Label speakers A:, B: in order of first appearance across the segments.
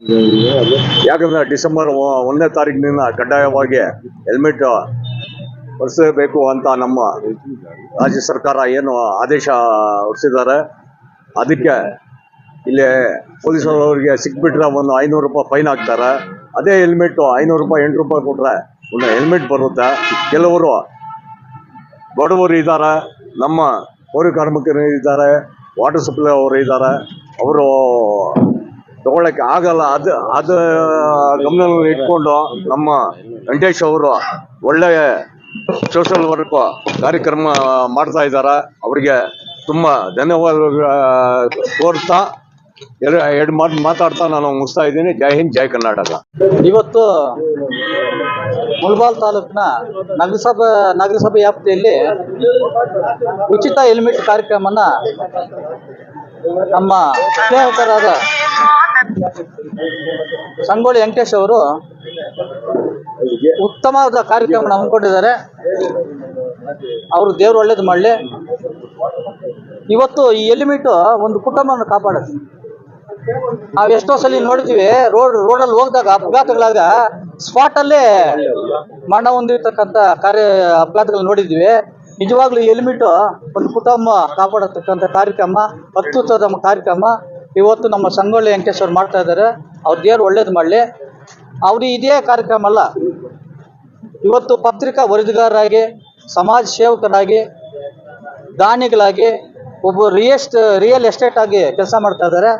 A: ಯಾಕಂದ್ರೆ ಡಿಸೆಂಬರ್ 1ನೇ ತಾರೀಕಿನಿಂದ ಕಡ್ಡಾಯವಾಗಿ ಹೆಲ್ಮೆಟ್ ಹೊರಿಸಬೇಕು ಅಂತ ನಮ್ಮ ರಾಜ್ಯ ಸರ್ಕಾರ ಏನು ಆದೇಶ ಹೊರಿಸಿದ್ದಾರೆ. ಅದಕ್ಕೆ ಇಲ್ಲಿ ಪೊಲೀಸರವರಿಗೆ ಸಿಕ್ಬಿಟ್ರೆ ಒಂದು 500 ರೂಪಾಯಿ ಫೈನ್ ಹಾಕ್ತಾರೆ. ಅದೇ ಹೆಲ್ಮೆಟ್ 500 ರೂಪಾಯಿ 800 ರೂಪಾಯಿ ಕೊಟ್ರೆ ಒಂದು ಹೆಲ್ಮೆಟ್ ಬರುತ್ತೆ. ಕೆಲವರು ಬಡವರು ಇದ್ದಾರೆ, ನಮ್ಮ ಪೌರ ಕಾರ್ಮಿಕರು ಇದ್ದಾರೆ, ವಾಟರ್ ಸಪ್ಲೈ ಅವರು ಇದ್ದಾರೆ, ಅವರು ತಗೊಳ್ಳಕ್ಕೆ ಆಗಲ್ಲ. ಅದು ಗಮನದಲ್ಲಿ ಇಟ್ಕೊಂಡು ನಮ್ಮ ವೆಂಕಟೇಶ್ ಅವರು ಒಳ್ಳೆಯ ಸೋಷಲ್ ವರ್ಕ್ ಕಾರ್ಯಕ್ರಮ ಮಾಡ್ತಾ ಇದ್ದಾರೆ. ಅವರಿಗೆ ತುಂಬ ಧನ್ಯವಾದಗಳು ಕೋರ್ತಾ ಎರಡು ಮಾತಾಡ್ತಾ ನಾನು ಮುಗಿಸ್ತಾ ಇದ್ದೀನಿ. ಜೈ ಹಿಂದ್, ಜೈ ಕರ್ನಾಟಕ.
B: ಇವತ್ತು ಮುಳಬಾಲ್ ತಾಲೂಕಿನ ನಗರಸಭೆ ವ್ಯಾಪ್ತಿಯಲ್ಲಿ ಉಚಿತ ಹೆಲ್ಮೆಟ್ ಕಾರ್ಯಕ್ರಮನ ನಮ್ಮ ಸ್ನೇಹಿತರಾದ ಸಂಗೊಳ್ಳಿ ವೆಂಕಟೇಶ್ ಅವರು ಉತ್ತಮವಾದ ಕಾರ್ಯಕ್ರಮ ಹಮ್ಮಿಕೊಂಡಿದ್ದಾರೆ. ಅವರು ದೇವ್ರು ಒಳ್ಳೇದು ಮಾಡಲಿ. ಇವತ್ತು ಈ ಹೆಲ್ಮೆಟ್ ಒಂದು ಕುಟುಂಬವನ್ನು ಕಾಪಾಡುತ್ತೆ. ನಾವು ಎಷ್ಟೋ ಸಲ ನೋಡಿದ್ದೀವಿ, ರೋಡಲ್ಲಿ ಹೋಗಿದಾಗ ಅಪಘಾತಗಳಾಗ ಸ್ಪಾಟಲ್ಲೇ ಮರಣ ಹೊಂದಿರ್ತಕ್ಕಂಥ ಅಪಘಾತಗಳು ನೋಡಿದ್ದೀವಿ. ನಿಜವಾಗ್ಲೂ ಈ ಹೆಲ್ಮೆಟ್ ಒಂದು ಕುಟುಂಬ ಕಾಪಾಡತಕ್ಕಂಥ ಕಾರ್ಯಕ್ರಮ, ಅತ್ಯುತ್ತಮ ಕಾರ್ಯಕ್ರಮ ಇವತ್ತು ನಮ್ಮ ಸಂಗೊಳ್ಳಿ ವೆಂಕಟೇಶ್ ಅವ್ರು ಮಾಡ್ತಾ ಇದ್ದಾರೆ. ಅವ್ರ ದೇವ್ರು ಒಳ್ಳೇದು ಮಾಡಲಿ. ಅವರು ಇದೇ ಕಾರ್ಯಕ್ರಮ ಅಲ್ಲ, ಇವತ್ತು ಪತ್ರಿಕಾ ವರದಿಗಾರರಾಗಿ, ಸಮಾಜ ಸೇವಕರಾಗಿ, ದಾನಿಗಳಾಗಿ, ಒಬ್ಬ ರಿಯಲ್ ಎಸ್ಟೇಟ್ ಆಗಿ ಕೆಲಸ ಮಾಡ್ತಾ ಇದ್ದಾರೆ.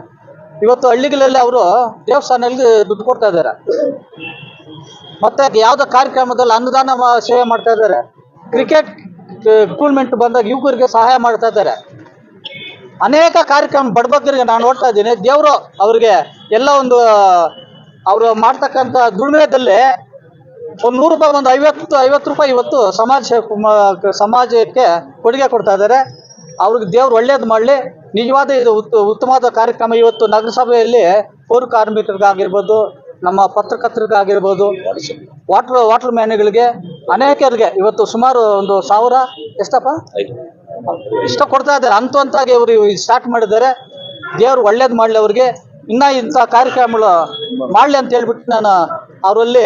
B: ಇವತ್ತು ಹಳ್ಳಿಗಳಲ್ಲಿ ಅವರು ದೇವಸ್ಥಾನದಲ್ಲಿ ದುಡ್ಡು ಕೊಡ್ತಾ ಇದ್ದಾರೆ. ಮತ್ತೆ ಯಾವುದೋ ಕಾರ್ಯಕ್ರಮದಲ್ಲಿ ಅನ್ನದಾನ ಸೇವೆ ಮಾಡ್ತಾ ಇದ್ದಾರೆ. ಕ್ರಿಕೆಟ್ ಟೂರ್ನಮೆಂಟ್ ಬಂದಾಗ ಯುವಕರಿಗೆ ಸಹಾಯ ಮಾಡ್ತಾ ಇದ್ದಾರೆ. ಅನೇಕ ಕಾರ್ಯಕ್ರಮ ಬಡಬಗ್ಗರಿಗೆ ನಾನು ನೋಡ್ತಾ ಇದ್ದೀನಿ. ದೇವರು ಅವ್ರಿಗೆ ಎಲ್ಲ ಒಂದು ಅವರು ಮಾಡ್ತಕ್ಕಂಥ ದುಡಿಮೆದಲ್ಲಿ ಒಂದು 100 ರೂಪಾಯಿ, ಒಂದು 50 ರೂಪಾಯಿ ಇವತ್ತು ಸಮಾಜಕ್ಕೆ ಕೊಡುಗೆ ಕೊಡ್ತಾ ಇದ್ದಾರೆ. ಅವ್ರಿಗೆ ದೇವ್ರು ಒಳ್ಳೇದು ಮಾಡಲಿ. ನಿಜವಾದ ಇದು ಉತ್ತಮವಾದ ಕಾರ್ಯಕ್ರಮ. ಇವತ್ತು ನಗರಸಭೆಯಲ್ಲಿ ಪೌರ ಕಾರ್ಮಿಕರಿಗಾಗಿರ್ಬೋದು, ನಮ್ಮ ಪತ್ರಕರ್ತರಿಗಾಗಿರ್ಬೋದು, ವಾಟರ್ ಮ್ಯಾನ್ಗಳಿಗೆ, ಅನೇಕರಿಗೆ ಇವತ್ತು ಸುಮಾರು ಒಂದು 1000 ಇಷ್ಟ ಕೊಡ್ತಾ ಇದ್ದಾರೆ. ಹಂತವಾಗಿ ಅವರು ಸ್ಟಾರ್ಟ್ ಮಾಡಿದ್ದಾರೆ. ದೇವ್ರು ಒಳ್ಳೇದು ಮಾಡಲಿ ಅವ್ರಿಗೆ. ಇನ್ನೂ ಇಂಥ ಕಾರ್ಯಕ್ರಮಗಳು ಮಾಡಲಿ ಅಂತ ಹೇಳ್ಬಿಟ್ಟು ನಾನು ಅವರಲ್ಲಿ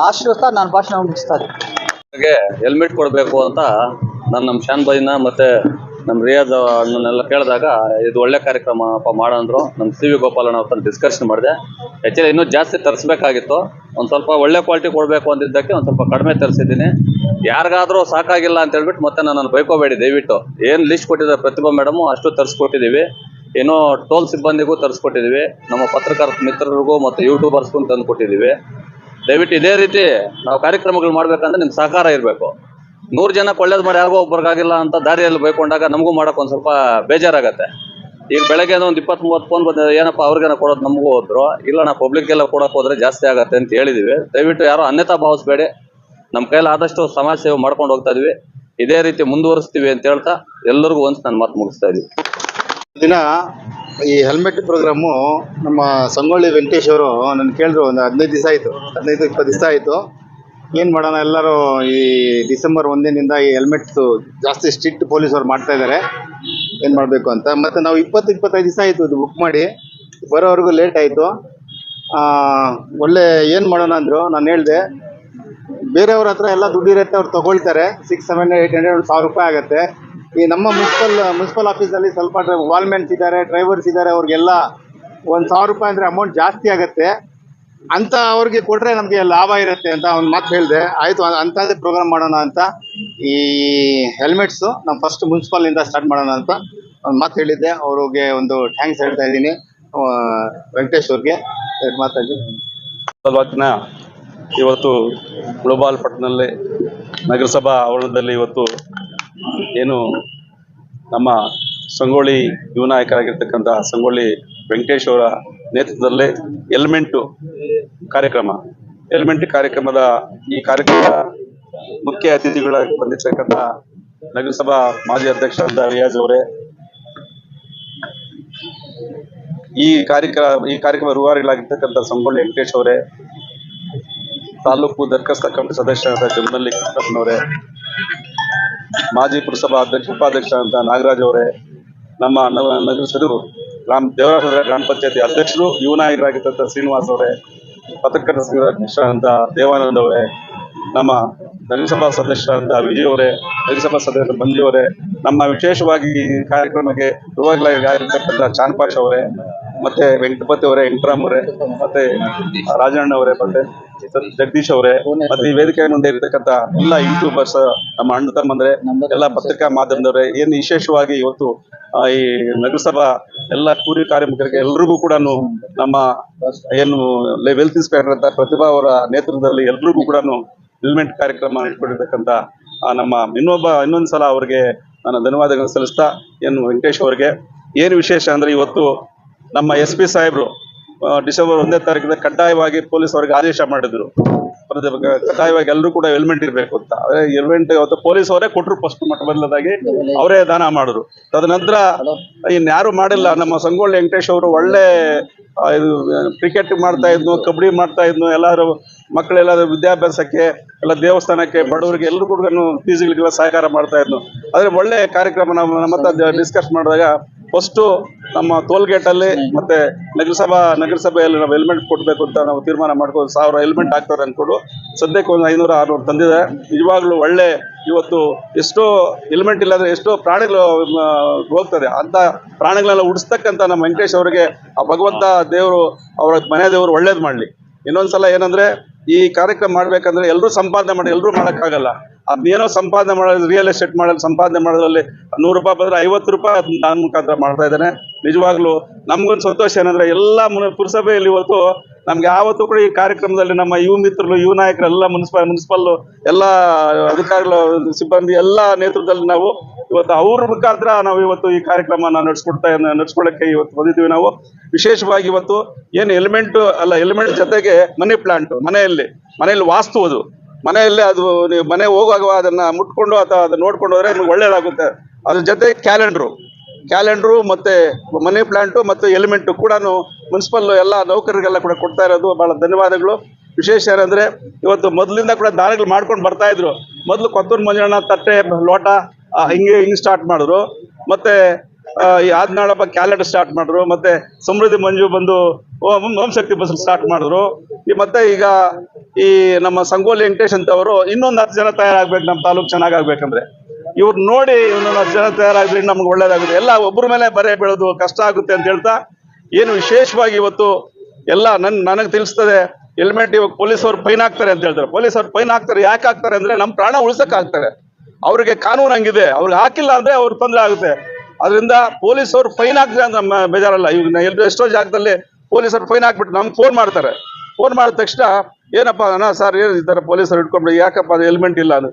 B: ಆಶೀರ್ವದಿಸ್ತಾ ನಾನು ಭಾಷಣ ಮುಗಿಸ್ತಾ ಇದ್ದೀನಿ.
C: ಹೆಲ್ಮೆಟ್ ಕೊಡಬೇಕು ಅಂತ ನಾನು ನಮ್ಮ ಶಾನ್ ಬಾಯ್ನ ಮತ್ತೆ ನಮ್ಮ ರಿಯಾಜ್ ಅನ್ನೆಲ್ಲ ಕೇಳಿದಾಗ ಇದು ಒಳ್ಳೆ ಕಾರ್ಯಕ್ರಮ ಮಾಡಂದ್ರು. ನಮ್ಮ ಸಿ ವಿ ಗೋಪಾಲಣ್ಣ ಅವ್ರ ಡಿಸ್ಕಷನ್ ಮಾಡಿದೆ. ಆ್ಯಕ್ಚುಲಿ ಇನ್ನೂ ಜಾಸ್ತಿ ತರಿಸ್ಬೇಕಾಗಿತ್ತು. ಒಂದು ಸ್ವಲ್ಪ ಒಳ್ಳೆ ಕ್ವಾಲಿಟಿ ಕೊಡಬೇಕು ಅಂದಿದ್ದಕ್ಕೆ ಒಂದು ಸ್ವಲ್ಪ ಕಡಿಮೆ ತರಿಸಿದ್ದೀನಿ. ಯಾರಿಗಾದರೂ ಸಾಕಾಗಿಲ್ಲ ಅಂತ ಹೇಳ್ಬಿಟ್ಟು ಮತ್ತೆ ನಾನು ಬೈಕೋಬೇಡಿ ದಯವಿಟ್ಟು. ಏನು ಲಿಸ್ಟ್ ಕೊಟ್ಟಿದ್ದಾರೆ ಪ್ರತಿಭಾ ಮೇಡಮು ಅಷ್ಟು ತರಿಸ್ಕೊಟ್ಟಿದ್ದೀವಿ. ಏನೋ ಟೋಲ್ ಸಿಬ್ಬಂದಿಗೂ ತರಿಸ್ಕೊಟ್ಟಿದ್ದೀವಿ. ನಮ್ಮ ಪತ್ರಕರ್ತ ಮಿತ್ರರಿಗೂ ಮತ್ತು ಯೂಟ್ಯೂಬರ್ಸ್ಗೂ ತಂದು ಕೊಟ್ಟಿದ್ದೀವಿ. ದಯವಿಟ್ಟು ಇದೇ ರೀತಿ ನಾವು ಕಾರ್ಯಕ್ರಮಗಳು ಮಾಡಬೇಕಂದ್ರೆ ನಿಮ್ಮ ಸಹಕಾರ ಇರಬೇಕು. 100 ಜನಕ್ಕೆ ಒಳ್ಳೇದು ಮಾಡಿ ಯಾರಿಗೋ ಒಬ್ಬರಿಗಾಗಿಲ್ಲ ಅಂತ ದಾರಿಯಲ್ಲಿ ಬೈಕೊಂಡಾಗ ನಮಗೂ ಮಾಡೋಕೆ ಒಂದು ಸ್ವಲ್ಪ ಬೇಜಾರಾಗತ್ತೆ. ಈಗ ಬೆಳಗ್ಗೆ ಒಂದು 20-30 ಫೋನ್ ಬಂದಿದೆ, ಏನಪ್ಪ ಅವ್ರಿಗೇನ ಕೊಡೋದು ನಮಗೂ ಹೋದ್ರು. ಇಲ್ಲ ನಾವು ಪಬ್ಲಿಕ್ಗೆಲ್ಲ ಕೊಡೋಕೆ ಹೋದರೆ ಜಾಸ್ತಿ ಆಗುತ್ತೆ ಅಂತ ಹೇಳಿದ್ದೀವಿ. ದಯವಿಟ್ಟು ಯಾರೋ ಅನ್ಯತಾ ಭಾವಿಸ್ಬೇಡಿ. ನಮ್ಮ ಕೈಲಿ ಆದಷ್ಟು ಸಮಾಜ ಸೇವೆ ಮಾಡ್ಕೊಂಡು ಹೋಗ್ತಾ ಇದೀವಿ. ಇದೇ ರೀತಿ ಮುಂದುವರಿಸ್ತೀವಿ ಅಂತ ಹೇಳ್ತಾ ಎಲ್ಲರಿಗೂ ಒಂದು ನಾನು ಮಾತು ಮುಗಿಸ್ತಾ ಇದ್ದೀವಿ.
D: ದಿನ ಈ ಹೆಲ್ಮೆಟ್ ಪ್ರೋಗ್ರಾಮು ನಮ್ಮ ಸಂಗೊಳ್ಳಿ ವೆಂಕಟೇಶ್ ಅವರು ನನ್ನ ಕೇಳಿದ್ರು. ಒಂದು 15 ದಿವಸ ಆಯಿತು, 15-20 ದಿವಸ ಆಯಿತು. ಏನು ಮಾಡೋಣ, ಎಲ್ಲರೂ ಈ ಡಿಸೆಂಬರ್ 1ರಿಂದ ಈ ಹೆಲ್ಮೆಟ್ಸು ಜಾಸ್ತಿ ಸ್ಟ್ರಿಕ್ಟ್ ಪೊಲೀಸವ್ರು ಮಾಡ್ತಾ ಇದ್ದಾರೆ, ಏನು ಮಾಡಬೇಕು ಅಂತ. ಮತ್ತು ನಾವು 20-25 ದಿವಸ ಆಯಿತು ಇದು ಬುಕ್ ಮಾಡಿ, ಬರೋವರೆಗೂ ಲೇಟ್ ಆಯಿತು. ಒಳ್ಳೆ ಏನು ಮಾಡೋಣ ಅಂದರು. ನಾನು ಹೇಳಿದೆ, ಬೇರೆಯವ್ರ ಹತ್ರ ಎಲ್ಲ ದುಡ್ಡಿರುತ್ತೆ, ಅವ್ರು ತೊಗೊಳ್ತಾರೆ. 600-700-800 1000 ರೂಪಾಯಿ ಆಗುತ್ತೆ. ಈ ನಮ್ಮ ಮುನ್ಸಿಪಲ್ ಆಫೀಸಲ್ಲಿ ಸ್ವಲ್ಪ ವಾಲ್ಮೆನ್ಸ್ ಇದ್ದಾರೆ, ಡ್ರೈವರ್ಸ್ ಇದ್ದಾರೆ, ಅವ್ರಿಗೆಲ್ಲ 1000 ರೂಪಾಯಿ ಅಂದರೆ ಅಮೌಂಟ್ ಜಾಸ್ತಿ ಆಗುತ್ತೆ ಅಂತ ಅವ್ರಿಗೆ ಕೊಟ್ಟರೆ ನಮಗೆ ಲಾಭ ಇರುತ್ತೆ ಅಂತ ಒಂದು ಮಾತು ಹೇಳಿದೆ. ಆಯಿತು, ಅಂಥದ್ದೇ ಪ್ರೋಗ್ರಾಮ್ ಮಾಡೋಣ ಅಂತ ಈ ಹೆಲ್ಮೆಟ್ಸು ನಾವು ಫಸ್ಟ್ ಮುನ್ಸಿಪಲ್ನಿಂದ ಸ್ಟಾರ್ಟ್ ಮಾಡೋಣ ಅಂತ ಒಂದು ಮಾತು ಹೇಳಿದ್ದೆ. ಅವ್ರಿಗೆ ಒಂದು ಥ್ಯಾಂಕ್ಸ್ ಹೇಳ್ತಾ ಇದ್ದೀನಿ ವೆಂಕಟೇಶ್ ಅವ್ರಿಗೆ. ಮಾತಾಡಿ
E: ಇವತ್ತು ಮುಳಬಾಲ್ ಪಟ್ಟಣದಲ್ಲಿ ನಗರಸಭಾ ಆವರಣದಲ್ಲಿ ಇವತ್ತು ಏನು ನಮ್ಮ ಸಂಗೊಳ್ಳಿ ಯುವ ನಾಯಕರಾಗಿರ್ತಕ್ಕಂಥ ಸಂಗೊಳ್ಳಿ ವೆಂಕಟೇಶ್ ಅವರ ನೇತೃತ್ವದಲ್ಲಿ ಹೆಲ್ಮೆಟ್ ಕಾರ್ಯಕ್ರಮದ ಈ ಕಾರ್ಯಕ್ರಮದ ಮುಖ್ಯ ಅತಿಥಿಗಳಾಗಿ ಬಂದಿರ್ತಕ್ಕಂಥ ನಗರಸಭಾ ಮಾಜಿ ಅಧ್ಯಕ್ಷರಾದ ರಿಯಾಜ್ ಅವರೇ, ಈ ಕಾರ್ಯಕ್ರಮ ರೂವಾರಿಗಳಾಗಿರ್ತಕ್ಕಂಥ ಸಂಗೊಳ್ಳಿ ವೆಂಕಟೇಶ್ ಅವರೇ, ತಾಲೂಕು ದರ್ಖಾಸ್ತ ಕಮಿಟಿ ಸದಸ್ಯರಾದ ಜಮನಲ್ಲಿ ಕೃಷ್ಣಪ್ಪನವರೇ, ಮಾಜಿ ಪುರಸಭಾ ಉಪಾಧ್ಯಕ್ಷ ಅಂತ ನಾಗರಾಜ್ ಅವರೇ, ನಮ್ಮ ನಗರ ಸಚಿವರು ದೇವರಾಜ ಗ್ರಾಮ ಪಂಚಾಯತಿ ಅಧ್ಯಕ್ಷರು ಯುವ ನಾಯಕರಾಗಿದ್ದಂಥ ಶ್ರೀನಿವಾಸ್ ಅವರೇ, ಪತ್ರಕರ್ತರ ಅಧ್ಯಕ್ಷರಾದಂಥ ದೇವಾನಂದ್ ಅವರೇ, ನಮ್ಮ ನಗರಸಭಾ ಸದಸ್ಯರಾದಂಥ ವಿಜಯ್ ಅವರೇ, ನಗರಸಭಾ ಸದಸ್ಯರು ಮಂಜು ಅವರೇ, ನಮ್ಮ ವಿಶೇಷವಾಗಿ ಈ ಕಾರ್ಯಕ್ರಮಕ್ಕೆ ಆಗಿರ್ತಕ್ಕಂಥ ಚಾನ್ಪಾಶ್ ಅವರೇ, ಮತ್ತೆ ವೆಂಕಟಪತಿ ಅವರೇ, ವೆಂಕಟರಾಮ್ ಅವರೇ, ಮತ್ತೆ ರಾಜಣ್ಣ ಅವರೇ, ಮತ್ತೆ ಜಗದೀಶ್ ಅವರೇ, ಮತ್ತೆ ಈ ವೇದಿಕೆ ಮುಂದೆ ಇರ್ತಕ್ಕಂಥ ಎಲ್ಲ ಯೂಟ್ಯೂಬರ್ಸ್, ನಮ್ಮ ಅಣ್ಣ ತಮ್ಮಂದ್ರೆ, ಎಲ್ಲ ಪತ್ರಿಕಾ ಮಾಧ್ಯಮದವರೇ, ಏನು ವಿಶೇಷವಾಗಿ ಇವತ್ತು ಈ ನಗರಸಭಾ ಎಲ್ಲ ಕೂಲಿ ಕಾರ್ಮಿಕರಿಗೆ ಎಲ್ರಿಗೂ ಕೂಡ ನಮ್ಮ ಏನು ವೆಲ್ತ್ ಇನ್ಸ್ಪೆಕ್ಟರ್ ಅಂತ ಪ್ರತಿಭಾ ಅವರ ನೇತೃತ್ವದಲ್ಲಿ ಎಲ್ರಿಗೂ ಕೂಡ ಹೆಲ್ಮೆಟ್ ಕಾರ್ಯಕ್ರಮ ಇಟ್ಕೊಂಡಿರ್ತಕ್ಕಂಥ ನಮ್ಮ ಇನ್ನೊಂದು ಸಲ ಅವರಿಗೆ ನಾನು ಧನ್ಯವಾದಗಳನ್ನು ಸಲ್ಲಿಸ್ತಾ, ಏನು ವೆಂಕಟೇಶ್ ಅವರಿಗೆ ಏನು ವಿಶೇಷ ಅಂದ್ರೆ ಇವತ್ತು ನಮ್ಮ SP ಸಾಹೇಬರು ಡಿಸೆಂಬರ್ 1ನೇ ತಾರೀಕಿನ ಕಡ್ಡಾಯವಾಗಿ ಪೊಲೀಸ್ ಅವರಿಗೆ ಆದೇಶ ಮಾಡಿದ್ರು, ಕಡ್ಡಾಯವಾಗಿ ಎಲ್ಲರೂ ಕೂಡ ಹೆಲ್ಮೆಟ್ ಇರಬೇಕು ಅಂತ. ಅದೇ ಹೆಲ್ಮೆಟ್ ಇವತ್ತು ಪೊಲೀಸ್ ಅವರೇ ಕೊಟ್ಟರು, ಫಸ್ಟ್ ಮೊದಲದಾಗಿ ಅವರೇ ದಾನ ಮಾಡಿದ್ರು. ತದನಂತರ ಇನ್ಯಾರು ಮಾಡಿಲ್ಲ. ನಮ್ಮ ಸಂಗೊಳ್ಳಿ ವೆಂಕಟೇಶ್ ಅವರು ಒಳ್ಳೆ ಇದು ಕ್ರಿಕೆಟ್ ಮಾಡ್ತಾ ಇದ್ನು, ಕಬಡ್ಡಿ ಮಾಡ್ತಾ ಇದ್ನು, ಎಲ್ಲರೂ ಮಕ್ಕಳೆಲ್ಲ ವಿದ್ಯಾಭ್ಯಾಸಕ್ಕೆ, ಎಲ್ಲ ದೇವಸ್ಥಾನಕ್ಕೆ, ಬಡವರಿಗೆ ಎಲ್ಲರೂ ಕೂಡ ಫೀಸ್ಗಳಿಗೆಲ್ಲ ಸಹಕಾರ ಮಾಡ್ತಾ ಇದ್ನು. ಆದ್ರೆ ಒಳ್ಳೆ ಕಾರ್ಯಕ್ರಮ ನಮ್ಮ ಹತ್ರ ಡಿಸ್ಕಸ್ ಮಾಡಿದಾಗ ಫಸ್ಟ್ ನಮ್ಮ ಟೋಲ್ಗೇಟ್ ಅಲ್ಲಿ ಮತ್ತೆ ನಗರಸಭೆಯಲ್ಲಿ ನಾವು ಹೆಲ್ಮೆಟ್ ಕೊಡ್ಬೇಕು ಅಂತ ನಾವು ತೀರ್ಮಾನ ಮಾಡ್ಕೊಂಡು 1000 ಹೆಲ್ಮೆಟ್ ಹಾಕ್ತಾರೆ ಅನ್ಕೊಂಡು ಸದ್ಯಕ್ಕೆ ಒಂದು 500-600 ತಂದಿದೆ. ನಿಜವಾಗ್ಲೂ ಒಳ್ಳೆ ಇವತ್ತು ಎಷ್ಟೋ ಹೆಲ್ಮೆಟ್ ಇಲ್ಲಾಂದ್ರೆ ಎಷ್ಟೋ ಪ್ರಾಣಿಗಳು ಹೋಗ್ತದೆ, ಅಂತ ಪ್ರಾಣಿಗಳೆಲ್ಲ ಉಡಿಸ್ತಕ್ಕಂಥ ನಮ್ಮ ವೆಂಕಟೇಶ್ ಅವರಿಗೆ ಆ ಭಗವಂತ ದೇವರು ಅವರ ಮನೆ ದೇವರು ಒಳ್ಳೇದು ಮಾಡಲಿ. ಇನ್ನೊಂದ್ಸಲ ಏನಂದ್ರೆ ಈ ಕಾರ್ಯಕ್ರಮ ಮಾಡ್ಬೇಕಂದ್ರೆ ಎಲ್ಲರೂ ಸಂಪಾದನೆ ಮಾಡಿ ಎಲ್ಲರೂ ಮಾಡೋಕ್ಕಾಗಲ್ಲ. ಅದೇನೋ ಸಂಪಾದನೆ ಮಾಡೋದು, ರಿಯಲ್ ಎಸ್ಟೇಟ್ ಮಾಡೋದು, ಸಂಪಾದನೆ ಮಾಡೋದ್ರಲ್ಲಿ 100 ರೂಪಾಯಿ ಬಂದ್ರೆ 50 ರೂಪಾಯಿ ನಾನು ಮುಖಾಂತರ ಮಾಡ್ತಾ ಇದ್ದೇನೆ. ನಿಜವಾಗ್ಲೂ ನಮ್ಗೊಂದು ಸಂತೋಷ ಏನಂದ್ರೆ ಎಲ್ಲ ಪುರಸಭೆಯಲ್ಲಿ ಇವತ್ತು ನಮ್ಗೆ ಯಾವತ್ತೂ ಕೂಡ ಈ ಕಾರ್ಯಕ್ರಮದಲ್ಲಿ ನಮ್ಮ ಯುವ ಮಿತ್ರರು, ಯುವ ನಾಯಕರೆಲ್ಲ ಮುನ್ಸಿಪಲ್ ಎಲ್ಲ ಅಧಿಕಾರಿಗಳು, ಸಿಬ್ಬಂದಿ ಎಲ್ಲ ನೇತೃತ್ವದಲ್ಲಿ ನಾವು ಇವತ್ತು ಅವ್ರ ಮುಖಾಂತರ ನಾವು ಇವತ್ತು ಈ ಕಾರ್ಯಕ್ರಮ ನಡ್ಸ್ಕೊಳ್ಳಕ್ಕೆ ಇವತ್ತು ಬಂದಿದ್ದೀವಿ. ನಾವು ವಿಶೇಷವಾಗಿ ಇವತ್ತು ಏನು ಹೆಲ್ಮೆಟ್ ಜೊತೆಗೆ ಮನಿ ಪ್ಲಾಂಟ್, ಮನೆಯಲ್ಲಿ ವಾಸ್ತು, ಅದು ಮನೆಯಲ್ಲಿ ಅದು ನೀವು ಮನೆ ಹೋಗುವಾಗ ಅದನ್ನ ಮುಟ್ಕೊಂಡು ಅಥವಾ ಅದನ್ನ ನೋಡ್ಕೊಂಡು ಹೋದ್ರೆ ನಿಮ್ಗೆ ಒಳ್ಳೇದಾಗುತ್ತೆ. ಅದ್ರ ಜೊತೆ ಕ್ಯಾಲೆಂಡ್ರು ಮತ್ತೆ ಮನಿ ಪ್ಲಾಂಟು ಮತ್ತು ಹೆಲ್ಮೆಟ್ ಕೂಡ ಮುನ್ಸಿಪಲ್ ಎಲ್ಲ ನೌಕರರಿಗೆಲ್ಲ ಕೂಡ ಕೊಡ್ತಾ ಇರೋದು ಬಹಳ ಧನ್ಯವಾದಗಳು. ವಿಶೇಷ ಏನಂದ್ರೆ ಇವತ್ತು ಮೊದಲಿಂದ ಕೂಡ ದಾನಗಳು ಮಾಡ್ಕೊಂಡು ಬರ್ತಾ ಇದ್ರು. ಮೊದಲು ಕೊತ್ತೂರು ಮಂಜಣ್ಣ ತಟ್ಟೆ ಲೋಟ ಹಿಂಗೆ ಸ್ಟಾರ್ಟ್ ಮಾಡಿದ್ರು, ಮತ್ತೆ ಈ ಆದ್ನಾಳಪ್ಪ ಕ್ಯಾಲೆಂಡರ್ ಸ್ಟಾರ್ಟ್ ಮಾಡಿದ್ರು, ಮತ್ತೆ ಸಮೃದ್ಧಿ ಮಂಜು ಬಂದು ಓಂ ಶಕ್ತಿ ಬಸ್ ಸ್ಟಾರ್ಟ್ ಮಾಡಿದ್ರು. ಮತ್ತೆ ಈಗ ಈ ನಮ್ಮ ಸಂಗೊಳ್ಳಿ ವೆಂಕಟೇಶ್ ಅಂತವರು ಇನ್ನೊಂದು 10 ಜನ ತಯಾರಾಗ್ಬೇಕು, ನಮ್ಮ ತಾಲೂಕು ಚೆನ್ನಾಗಾಗ್ಬೇಕಂದ್ರೆ ಇವ್ರು ನೋಡಿ ಇನ್ನೊಂದು 10 ಜನ ತಯಾರಾಗ್ಲಿ, ನಮ್ಗೆ ಒಳ್ಳೇದಾಗುತ್ತೆ. ಎಲ್ಲ ಒಬ್ಬರ ಮೇಲೆ ಬರೆ ಬೀಳೋದು ಕಷ್ಟ ಆಗುತ್ತೆ ಅಂತ ಹೇಳ್ತಾ, ಏನು ವಿಶೇಷವಾಗಿ ಇವತ್ತು ಎಲ್ಲ ನನಗೆ ತಿಳಿಸ್ತದೆ, ಹೆಲ್ಮೆಟ್ ಇವಾಗ ಪೊಲೀಸ್ ಅವ್ರು ಫೈನ್ ಹಾಕ್ತಾರೆ ಅಂತ ಹೇಳ್ತಾರೆ. ಪೊಲೀಸ್ ಅವ್ರು ಫೈನ್ ಹಾಕ್ತಾರೆ, ಯಾಕೆ ಹಾಕ್ತಾರೆ ಅಂದ್ರೆ ನಮ್ಮ ಪ್ರಾಣ ಉಳಿಸಕ್ ಹಾಕ್ತಾರೆ. ಅವ್ರಿಗೆ ಕಾನೂನು ಹಂಗಿದೆ, ಅವ್ರಿಗೆ ಹಾಕಿಲ್ಲ ಅಂದ್ರೆ ಅವ್ರಿಗೆ ತೊಂದರೆ ಆಗುತ್ತೆ. ಅದರಿಂದ ಪೊಲೀಸ್ ಅವ್ರು ಫೈನ್ ಹಾಕಿದ್ರೆ ಅಂತ ನಮ್ಮ ಬೇಜಾರಲ್ಲ. ಈಗ ಎಷ್ಟೋ ಜಾಗದಲ್ಲಿ ಪೊಲೀಸರು ಫೈನ್ ಹಾಕ್ಬಿಟ್ಟು ನಮ್ಗೆ ಫೋನ್ ಮಾಡ್ತಾರೆ. ಫೋನ್ ಮಾಡಿದ ತಕ್ಷಣ ಏನಪ್ಪ ಸರ್ ಏನು ಈ ಥರ ಪೊಲೀಸರು ಇಟ್ಕೊಂಡು ಯಾಕಪ್ಪ ಅದು ಹೆಲ್ಮೆಟ್ ಇಲ್ಲ ಅದು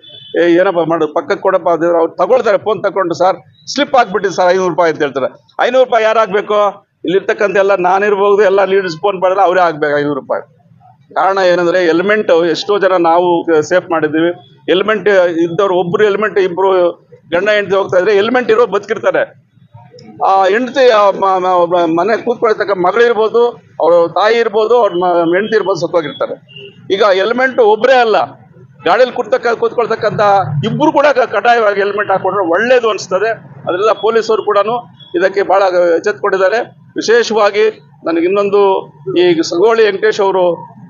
E: ಏನಪ್ಪ ಮಾಡೋದು, ಪಕ್ಕಕ್ಕೆ ಕೊಡಪ್ಪ ಅದು ಅವ್ರು ತಗೊಳ್ತಾರೆ. ಫೋನ್ ತಗೊಂಡು ಸರ್ ಸ್ಲಿಪ್ ಹಾಕ್ಬಿಟ್ಟಿದ್ದು ಸರ್ 500 ರೂಪಾಯಿ ಅಂತ ಹೇಳ್ತಾರೆ. 500 ರೂಪಾಯಿ ಯಾರು ಹಾಕ್ಬೇಕು? ಇಲ್ಲಿರ್ತಕ್ಕಂಥ ಎಲ್ಲ ನಾನಿರ್ಬೋದು, ಎಲ್ಲ ಲೀಡರ್ಸ್ ಫೋನ್ ಮಾಡಿದ್ರೆ ಅವರೇ ಹಾಕ್ಬೇಕು 500 ರೂಪಾಯಿ. ಕಾರಣ ಏನಂದ್ರೆ ಹೆಲ್ಮೆಟ್ ಎಷ್ಟೋ ಜನ ನಾವು ಸೇಫ್ ಮಾಡಿದ್ದೀವಿ. ಹೆಲ್ಮೆಟ್ ಇದ್ದವ್ರು ಒಬ್ರು ಹೆಲ್ಮೆಟ್, ಇಬ್ರು ಗಂಡ ಹೆಂಡತಿ ಹೋಗ್ತಾ ಇದ್ರೆ ಹೆಲ್ಮೆಟ್ ಇರೋ ಬದುಕಿರ್ತಾರೆ. ಆ ಹೆಂಡತಿ ಮನೆ ಕೂತ್ಕೊಳ್ತಕ್ಕ ಮಗಳಿರ್ಬೋದು, ಅವ್ರ ತಾಯಿ ಇರ್ಬೋದು, ಅವ್ರ ಹೆಂಡತಿ ಇರ್ಬೋದು, ಸತ್ತೋಗಿರ್ತಾರೆ. ಈಗ ಹೆಲ್ಮೆಟ್ ಒಬ್ಬರೇ ಅಲ್ಲ, ಗಾಡಿಯಲ್ಲಿ ಕೂತ್ಕೊಳ್ತಕ್ಕಂಥ ಇಬ್ರು ಕೂಡ ಕಡ್ಡಾಯವಾಗಿ ಹೆಲ್ಮೆಟ್ ಹಾಕೊಂಡ್ರೆ ಒಳ್ಳೇದು ಅನಿಸ್ತದೆ. ಅದರಿಂದ ಪೊಲೀಸರು ಕೂಡ ಇದಕ್ಕೆ ಬಹಳ ಎಚ್ಚೆತ್ತುಕೊಂಡಿದ್ದಾರೆ. ವಿಶೇಷವಾಗಿ ನನಗೆ ಇನ್ನೊಂದು, ಈ ಸಂಗೊಳ್ಳಿ ವೆಂಕಟೇಶ್ ಅವರು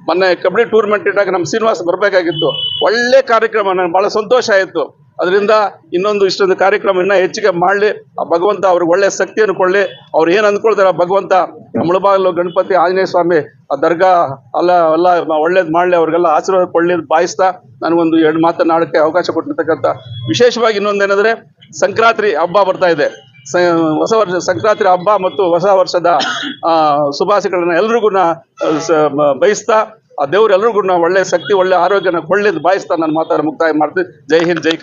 E: ಮೊನ್ನೆ ಕಬಡ್ಡಿ ಟೂರ್ನಮೆಂಟ್ ಇಟ್ಟಾಗ ನಮ್ಮ ಶ್ರೀನಿವಾಸ್ ಬರಬೇಕಾಗಿತ್ತು. ಒಳ್ಳೆ ಕಾರ್ಯಕ್ರಮ, ನನಗೆ ಬಹಳ ಸಂತೋಷ ಆಯಿತು. ಅದರಿಂದ ಇನ್ನೊಂದು ಇಷ್ಟೊಂದು ಕಾರ್ಯಕ್ರಮ ಇನ್ನೂ ಹೆಚ್ಚಿಗೆ ಮಾಡಲಿ, ಆ ಭಗವಂತ ಅವ್ರಿಗೆ ಒಳ್ಳೆ ಶಕ್ತಿಯನ್ನು ಕೊಡಲಿ. ಅವ್ರು ಏನು ಅಂದ್ಕೊಳ್ತಾರೆ ಆ ಭಗವಂತ ಮುಳಬಾಗಿಲು ಗಣಪತಿ ಆಂಜನೇಯ ಸ್ವಾಮಿ ಆ ದರ್ಗಾ ಎಲ್ಲ ಒಳ್ಳೇದು ಮಾಡಲಿ, ಅವ್ರಿಗೆಲ್ಲ ಆಶೀರ್ವಾದ ಕೊಡಲಿ ಭಾವಿಸ್ತಾ ನನಗೊಂದು 2 ಮಾತನಾಡೋಕ್ಕೆ ಅವಕಾಶ ಕೊಟ್ಟಿರ್ತಕ್ಕಂಥ. ವಿಶೇಷವಾಗಿ ಇನ್ನೊಂದೇನೆಂದರೆ ಸಂಕ್ರಾಂತಿ ಹಬ್ಬ ಬರ್ತಾ ಇದೆ. ಹೊಸ ವರ್ಷ ಸಂಕ್ರಾಂತಿ ಹಬ್ಬ ಮತ್ತು ಹೊಸ ವರ್ಷದ ಶುಭಾಶಯಗಳನ್ನ ಎಲ್ರಿಗೂ ಬಯಸ್ತಾ, ಆ ದೇವ್ರು ಎಲ್ರಿಗೂ ಒಳ್ಳೆ ಶಕ್ತಿ, ಒಳ್ಳೆ ಆರೋಗ್ಯನ ಕೊಳ್ಳಿದ್ದು ಭಾವಿಸ್ತಾ ನಾನು ಮಾತಾಡ ಮುಕ್ತಾಯ ಮಾಡ್ತೀನಿ. ಜೈ ಹಿಂದ್, ಜೈ ಕರ್ನಾಟಕ.